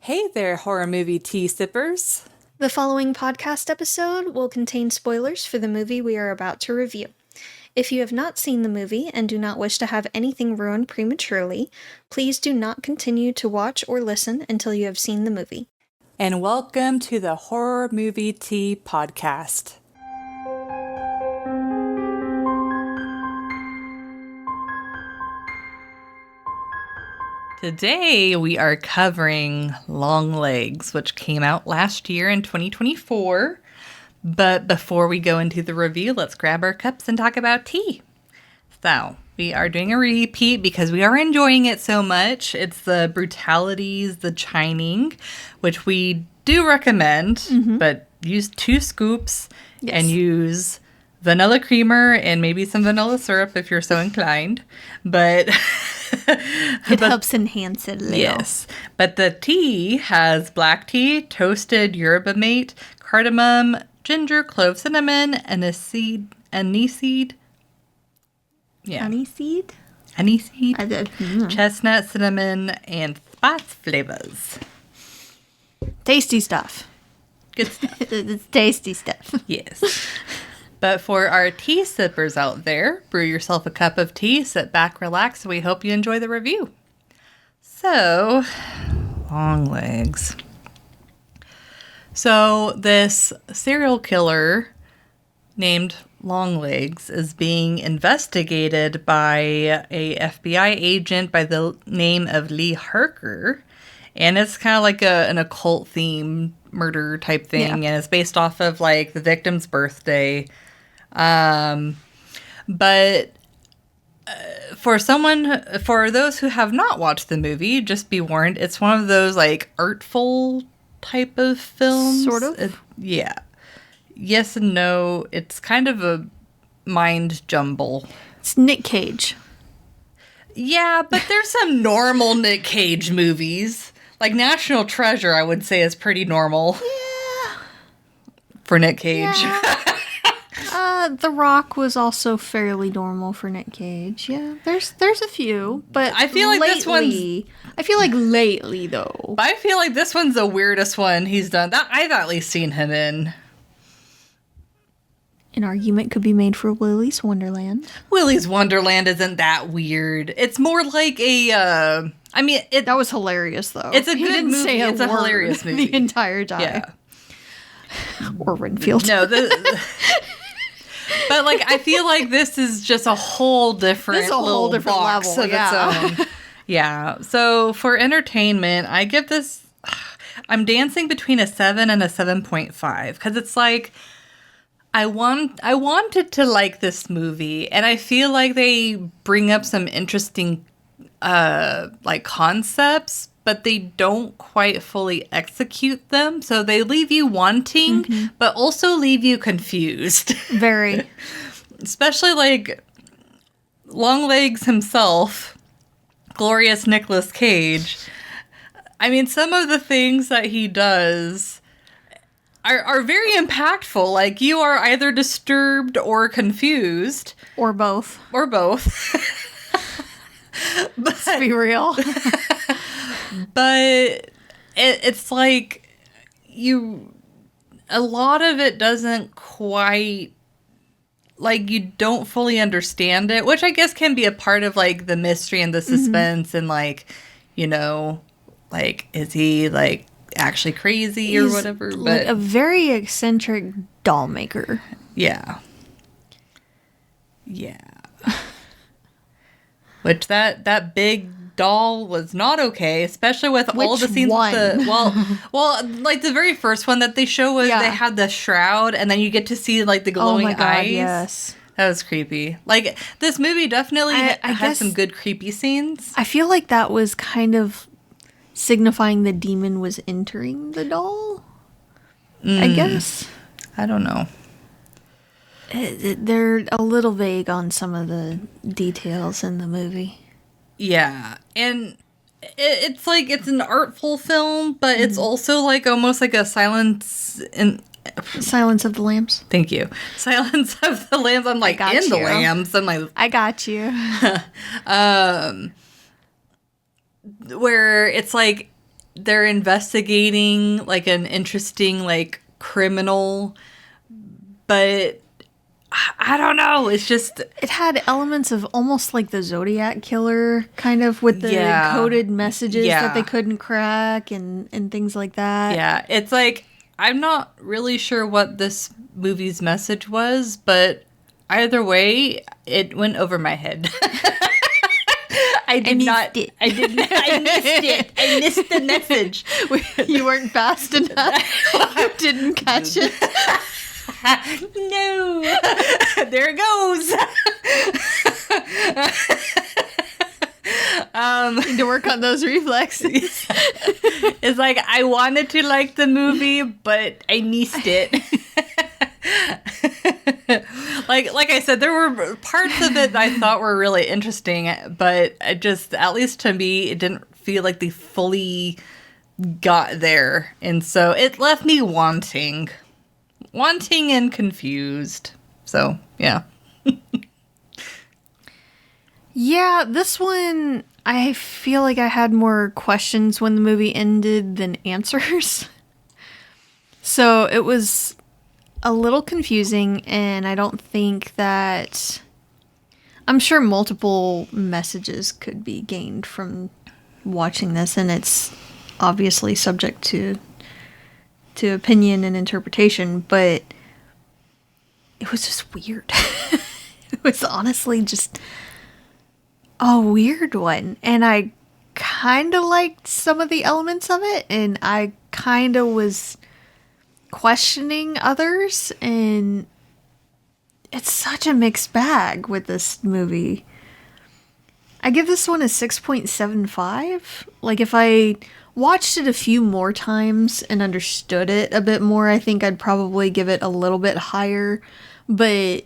Hey there, horror movie tea sippers. The following podcast episode will contain spoilers for the movie we are about to review. If you have not seen the movie and do not wish to have anything ruined prematurely, please do not continue to watch or listen until you have seen the movie. And welcome to the Horror Movie Tea Podcast. Today we are covering Longlegs, which came out last year in 2024. But before we go into the review, let's grab our cups and talk about tea. So, we are doing a repeat because we are enjoying it so much. It's the Brutalities, The Chining, which we do recommend, but use 2 scoops and use vanilla creamer and maybe some vanilla syrup if you're so inclined. But it helps enhance it a little. Yes. But the tea has black tea, toasted yerba mate, cardamom, ginger, clove, cinnamon, aniseed. Yeah. Aniseed? Aniseed. Chestnut, cinnamon, and spice flavors. Tasty stuff. Good stuff. It's tasty stuff. Yes. But for our tea sippers out there, brew yourself a cup of tea, sit back, relax, and we hope you enjoy the review. So, Longlegs. So, this serial killer named Longlegs is being investigated by a FBI agent by the name of Lee Harker. And it's kind of like an occult theme murder type thing. And it's based off of like the victim's birthday. But for those who have not watched the movie, just be warned, it's one of those like artful type of films. Sort of? Yeah. Yes and no. It's kind of a mind jumble. It's Nick Cage. Yeah, but there's some normal Nick Cage movies. Like National Treasure, I would say, is pretty normal. Yeah. For Nick Cage. Yeah. The Rock was also fairly normal for Nick Cage. Yeah, there's a few, but I feel like this one's... I feel like lately, though. I feel like this one's the weirdest one he's done. That I've at least seen him in. An argument could be made for Willy's Wonderland. Willy's Wonderland isn't that weird. It's more like a... that was hilarious, though. It's a good movie. It's a hilarious movie. The entire time. Yeah. Or Renfield. No, but like I feel like this is just a whole different level, of its own. Yeah. So for entertainment, I give this. I'm dancing between a 7 and a 7.5 because it's like I wanted to like this movie, and I feel like they bring up some interesting like concepts, but they don't quite fully execute them. So they leave you wanting, but also leave you confused. Very. Especially like Longlegs himself, glorious Nicolas Cage. I mean, some of the things that he does are very impactful. Like, you are either disturbed or confused. Or both. Or both. Let's be real. But it's like a lot of it doesn't quite, like, you don't fully understand it, which I guess can be a part of like the mystery and the suspense and like, you know, like, is he like actually crazy or whatever? But like a very eccentric doll maker. Yeah. Yeah. Which that big doll was not okay, especially with all the scenes. Well, like the very first one that they show was they had the shroud, and then you get to see like the glowing eyes. Yes, that was creepy. Like, this movie definitely has some good creepy scenes. I feel like that was kind of signifying the demon was entering the doll. I guess. I don't know. They're a little vague on some of the details in the movie. Yeah, and it's like, it's an artful film, but it's also like almost like a Silence of the Lambs. Thank you. Silence of the Lambs. I'm like, in the Lambs. I'm like, I got you. Where it's like they're investigating like an interesting like criminal, but I don't know. It's just It had elements of almost like the Zodiac Killer, kind of with the coded messages that they couldn't crack and things like that. Yeah, it's like I'm not really sure what this movie's message was, but either way, it went over my head. I missed it. I missed it. I missed the message. You weren't fast enough. You didn't catch it. No. There it goes. Need to work on those reflexes. It's like I wanted to like the movie, but I missed it. like I said, there were parts of it that I thought were really interesting, but it just, at least to me, it didn't feel like they fully got there, and so it left me wanting and confused. So yeah. Yeah, this one, I feel like I had more questions when the movie ended than answers. So it was a little confusing, and I don't think that... I'm sure multiple messages could be gained from watching this, and it's obviously subject to opinion and interpretation, but it was just weird. It was honestly just a weird one, and I kind of liked some of the elements of it, and I kind of was questioning others, and it's such a mixed bag with this movie. I give this one a 6.75. Like, if I watched it a few more times and understood it a bit more, I think I'd probably give it a little bit higher, but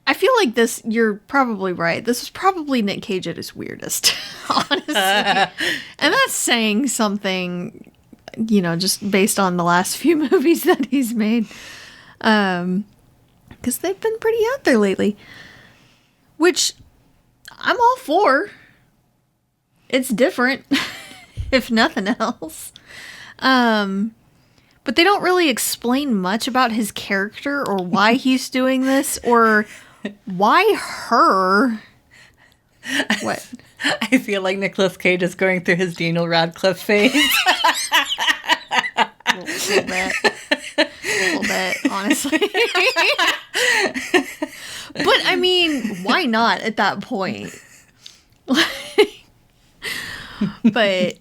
I feel like this, you're probably right. This is probably Nick Cage at his weirdest, honestly. And that's saying something, you know, just based on the last few movies that he's made. Because they've been pretty out there lately. Which I'm all for. It's different, if nothing else. But they don't really explain much about his character or why he's doing this or why her. What? I feel like Nicolas Cage is going through his Daniel Radcliffe phase. A little bit, honestly. But I mean, why not at that point? But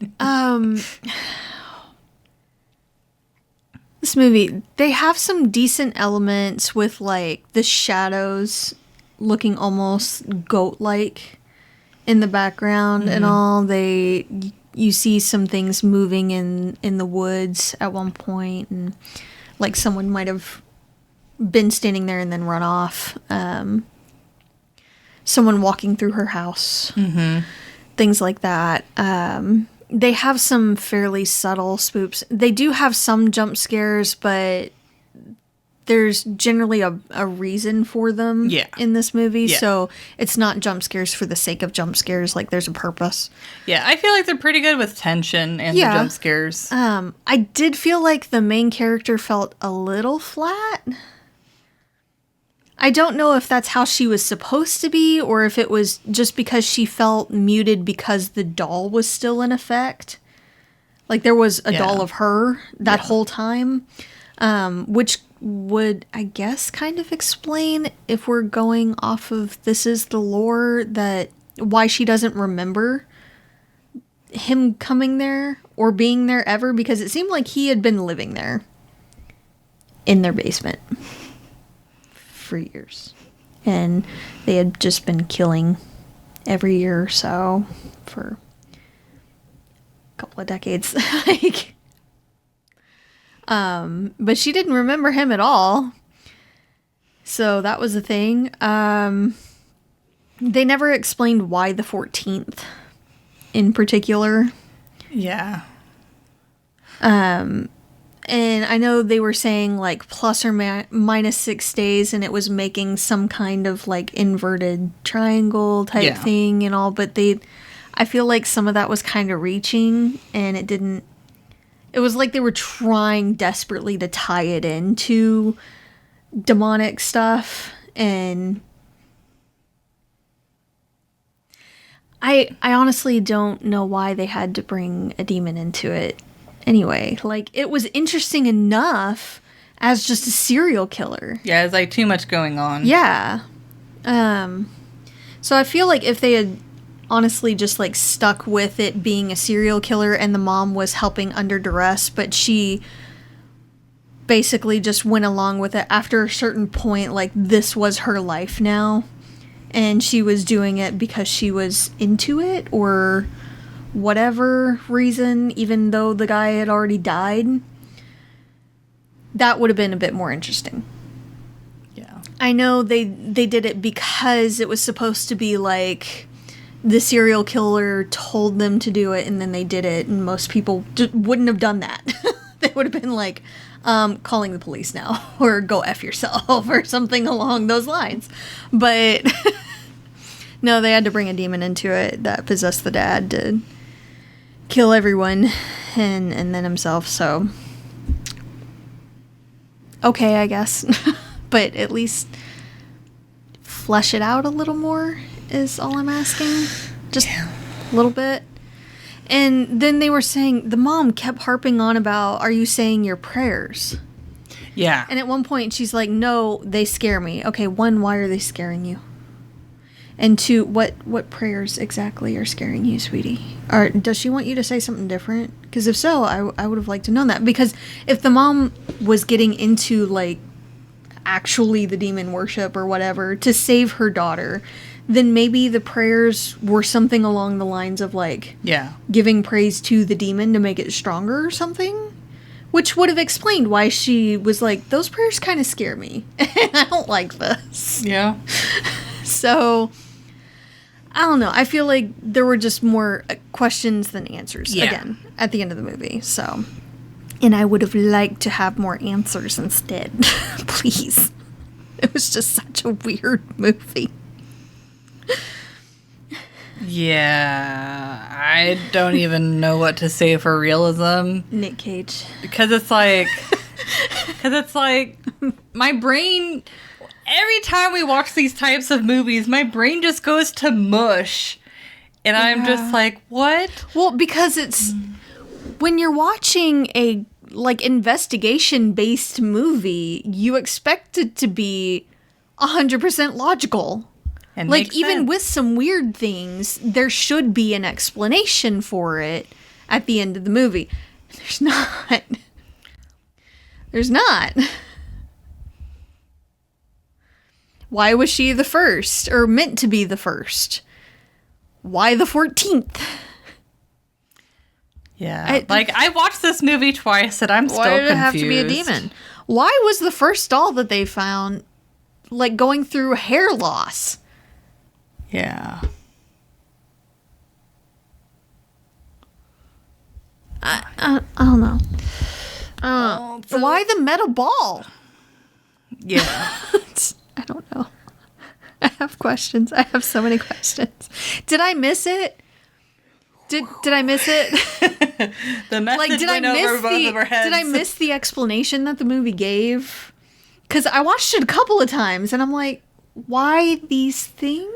this movie, they have some decent elements with like the shadows looking almost goat-like in the background and all. You see some things moving in the woods at one point, and like someone might have been standing there and then run off. Someone walking through her house. Things like that. They have some fairly subtle spoops. They do have some jump scares, but there's generally a reason for them in this movie. Yeah. So it's not jump scares for the sake of jump scares. Like, there's a purpose. Yeah, I feel like they're pretty good with tension and the jump scares. I did feel like the main character felt a little flat. I don't know if that's how she was supposed to be, or if it was just because she felt muted because the doll was still in effect. Like, there was a doll of her that whole time, which would, I guess, kind of explain, if we're going off of this is the lore, that why she doesn't remember him coming there or being there ever, because it seemed like he had been living there in their basement for years, and they had just been killing every year or so for a couple of decades. Like, but she didn't remember him at all, so that was a thing. They never explained why the 14th in particular. Yeah. And I know they were saying like plus or minus 6 days, and it was making some kind of like inverted triangle type thing and all, but I feel like some of that was kind of reaching, and it was like they were trying desperately to tie it into demonic stuff, and I honestly don't know why they had to bring a demon into it anyway. Like, it was interesting enough as just a serial killer. Yeah, it's like too much going on. Yeah. So I feel like if they had honestly just like stuck with it being a serial killer and the mom was helping under duress, but she basically just went along with it after a certain point, like this was her life now, and she was doing it because she was into it or whatever reason, even though the guy had already died, that would have been a bit more interesting. Yeah. I know they did it because it was supposed to be like the serial killer told them to do it and then they did it, and most people wouldn't have done that. They would have been like, calling the police now, or go F yourself, or something along those lines. But no, they had to bring a demon into it that possessed the dad to kill everyone and then himself, so okay, I guess. But at least flesh it out a little more is all I'm asking. Just a little bit. And then they were saying, the mom kept harping on about, are you saying your prayers? Yeah. And at one point she's like, no, they scare me. Okay, one, why are they scaring you? And two, what prayers exactly are scaring you, sweetie? Or does she want you to say something different? Because if so, I would have liked to know that. Because if the mom was getting into, like, actually the demon worship or whatever to save her daughter, then maybe the prayers were something along the lines of, like, yeah, giving praise to the demon to make it stronger or something. Which would have explained why she was like, those prayers kind of scare me. I don't like this. Yeah. So, I don't know. I feel like there were just more questions than answers, again, at the end of the movie. So, and I would have liked to have more answers instead. Please. It was just such a weird movie. Yeah, I don't even know what to say for realism. Nick Cage. Because it's like, my brain, every time we watch these types of movies, my brain just goes to mush. And I'm just like, what? Well, because it's, when you're watching a, like, investigation-based movie, you expect it to be 100% logical. And like, even sense. with some weird things, there should be an explanation for it at the end of the movie. There's not. There's not. Why was she the first? Or meant to be the first? Why the 14th? Yeah. I watched this movie twice and I'm still confused. Why did it have to be a demon? Why was the first doll that they found, like, going through hair loss? Yeah. I don't know. Why the metal ball? Yeah. I don't know. I have questions. I have so many questions. Did I miss it? Did I miss it? The message did went over both of our heads. Did I miss the explanation that the movie gave? Because I watched it a couple of times, and I'm like, why these things?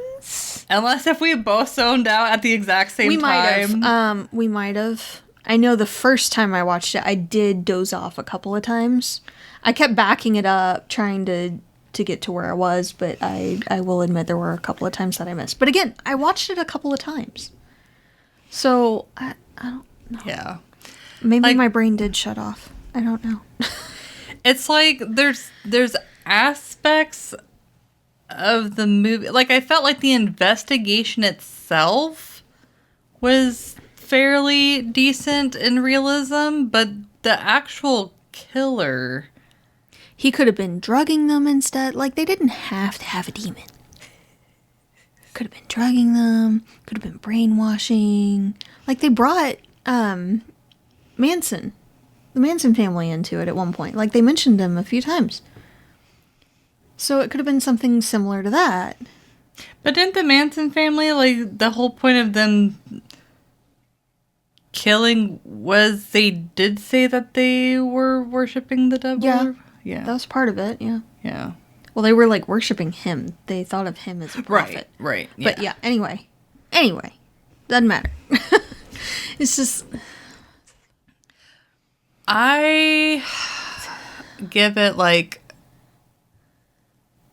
Unless if we both zoned out at the exact same time. We might have. I know the first time I watched it, I did doze off a couple of times. I kept backing it up, trying to get to where I was, but I will admit there were a couple of times that I missed. But again, I watched it a couple of times. So, I don't know. Yeah. Maybe my brain did shut off. I don't know. It's like there's aspects of the movie. Like, I felt like the investigation itself was fairly decent in realism, but the actual killer, He could have been drugging them instead. Like, they didn't have to have a demon. Could have been drugging them. Could have been brainwashing. Like, they brought Manson, the Manson family, into it at one point. Like, they mentioned him a few times. So it could have been something similar to that. but didn't the Manson family, like, the whole point of them killing was they did say that they were worshiping the devil? Yeah. Yeah. That was part of it, yeah. Yeah. Well, they were, like, worshiping him. They thought of him as a prophet. Right. But, yeah, anyway. Doesn't matter. It's just... I give it, like,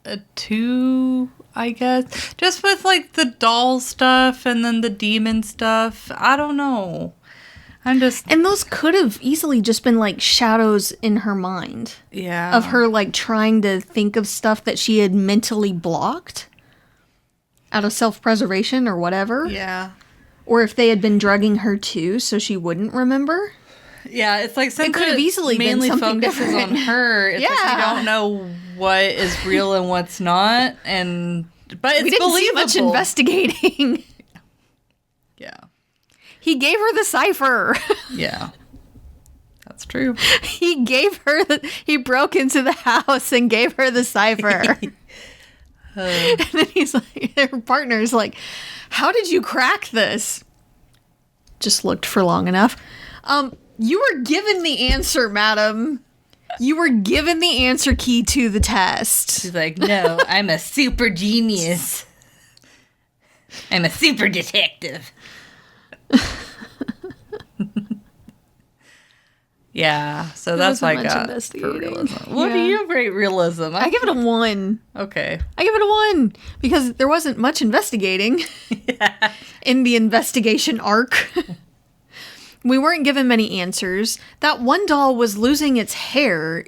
a 2, I guess. Just with, like, the doll stuff and then the demon stuff. I don't know. I'm just... And those could have easily just been, like, shadows in her mind. Yeah. Of her, like, trying to think of stuff that she had mentally blocked out of self-preservation or whatever. Yeah. Or if they had been drugging her too, so she wouldn't remember. Yeah, it's like since it could have easily mainly been something focuses different. on her. It's like Yeah. you don't know what is real and what's not, but it's We didn't see believable. much investigating. Yeah, He gave her the cipher. yeah, that's true. He gave her he broke into the house and gave her the cipher. And then he's like, her partner's like, how did you crack this? Just looked for long enough. You were given the answer, madam. You were given the answer key to the test. She's like, no, I'm a super genius. I'm a super detective. Yeah, so that's what I wasn't much got for investigating. realism. What do Yeah. you rate realism? I give it a 1. Okay. I give it a 1 because there wasn't much investigating in the investigation arc. We weren't given many answers. That one doll was losing its hair.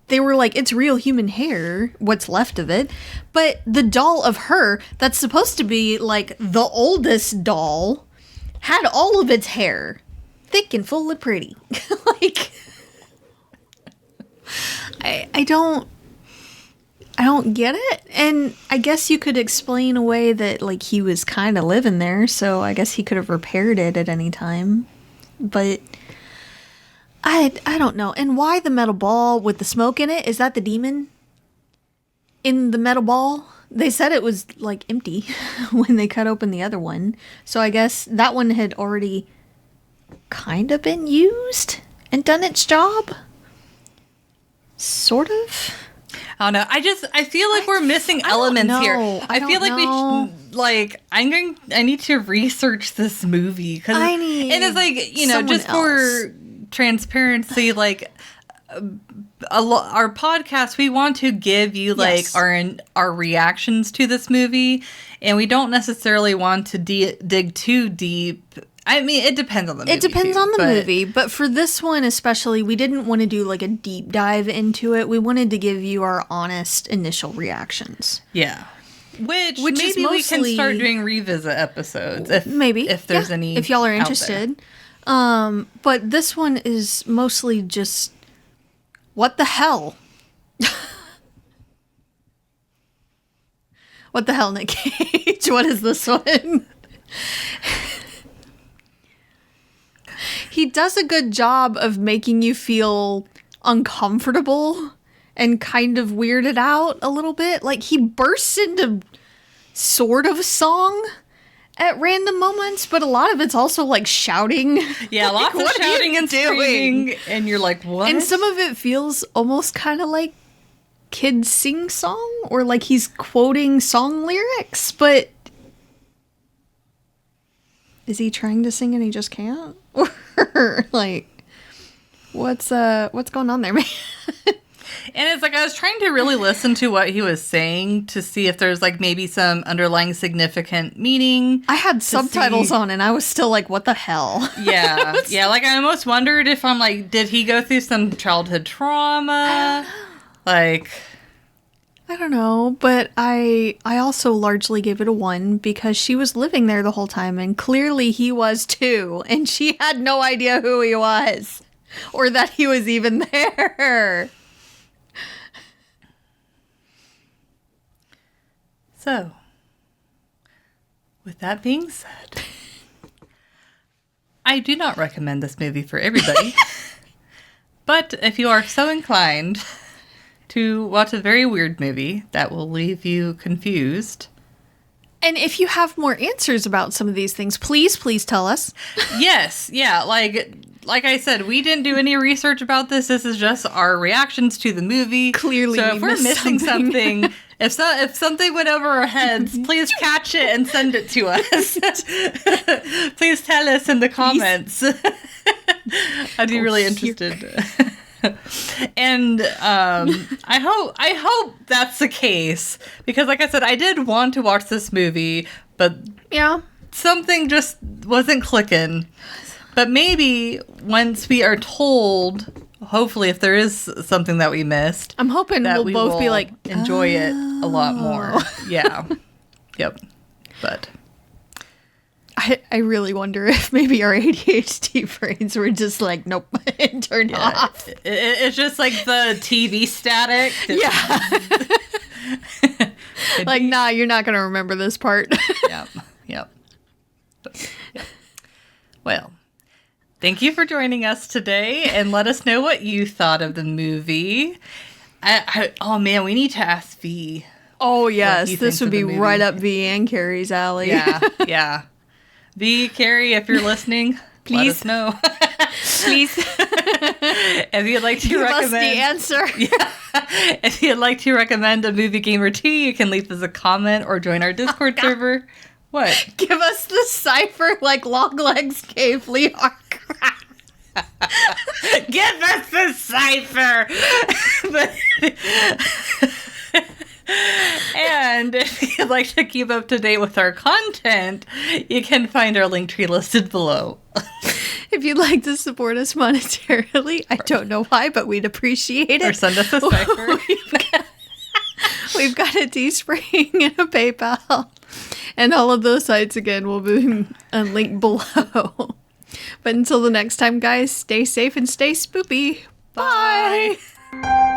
They were like, it's real human hair, what's left of it. But the doll of her, that's supposed to be like the oldest doll, had all of its hair thick and full of pretty. Like, I don't get it. And I guess you could explain away that like he was kind of living there, so I guess he could have repaired it at any time. But I don't know. And why the metal ball with the smoke in it? Is that the demon in the metal ball? They said it was like empty when they cut open the other one. So I guess that one had already kind of been used and done its job. Sort of. I don't know. I feel like we're missing elements here. I feel like know. we should, like, I need to research this movie. I need and it's like, you know, someone just for transparency, like, our podcast, we want to give you, like, Yes. our reactions to this movie, and we don't necessarily want to dig too deep. I mean, it depends on the movie. It depends too, on the but- movie, but for this one especially, we didn't want to do like a deep dive into it. We wanted to give you our honest initial reactions. Yeah. Which is maybe we can mostly- start doing revisit episodes if there's Yeah, any if y'all are out there. interested. But this one is mostly just what the hell? What the hell, Nick Cage? What is this one? He does a good job of making you feel uncomfortable and kind of weirded out a little bit. Like, he bursts into sort of song at random moments, but a lot of it's also like shouting. Yeah, lots of what are you shouting and doing? screaming, and you're like, what? And some of it feels almost kind of like kids sing song, or like he's quoting song lyrics, but is he trying to sing and he just can't? Or like, what's going on there, man? And it's like I was trying to really listen to what he was saying to see if there's like maybe some underlying significant meaning. I had subtitles see- on and I was still like, what the hell? Yeah, yeah. Like I almost wondered if I'm like, did he go through some childhood trauma? Like, I don't know, but I also largely gave it a 1 because she was living there the whole time and clearly he was too, and she had no idea who he was or that he was even there. so. With that being said, I do not recommend this movie for everybody. But if you are so inclined to watch a very weird movie that will leave you confused, And if you have more answers about some of these things, please tell us. Yes, yeah, like I said, we didn't do any research about this. This is just our reactions to the movie. Clearly, so we if we're missed missing something. if something went over our heads, please catch it and send it to us. Please tell us in the comments. I'd be really interested. And I hope that's the case, because like I said, I did want to watch this movie, but Yeah. something just wasn't clicking. But maybe once we are told, hopefully if there is something that we missed, I'm hoping that we'll we both will be like, enjoy it a lot more. Yeah. Yep. But I really wonder if maybe our ADHD brains were just like, nope, and turned off. it's just like the TV static. Yeah. Like, nah, you're not going to remember this part. Yep. Well, thank you for joining us today, and let us know what you thought of the movie. Oh man, we need to ask V. Oh, what yes. he This thinks would of the be movie. right up V and Carrie's alley. Yeah. V, Carrie, if you're listening, let Please. us know. Please If you'd like to give us the recommend, answer. if you'd like to recommend a movie, game, or two, you can leave us a comment or join our Discord server. What? Give us the cipher like Longlegs gave Leonard. Give us the cipher. And if you'd like to keep up to date with our content, you can find our link tree listed below. If you'd like to support us monetarily, I don't know why, but we'd appreciate it. Or send us a cipher. We've got a Teespring and a PayPal. And all of those sites, again, will be linked below. But until the next time, guys, stay safe and stay spoopy. Bye. Bye.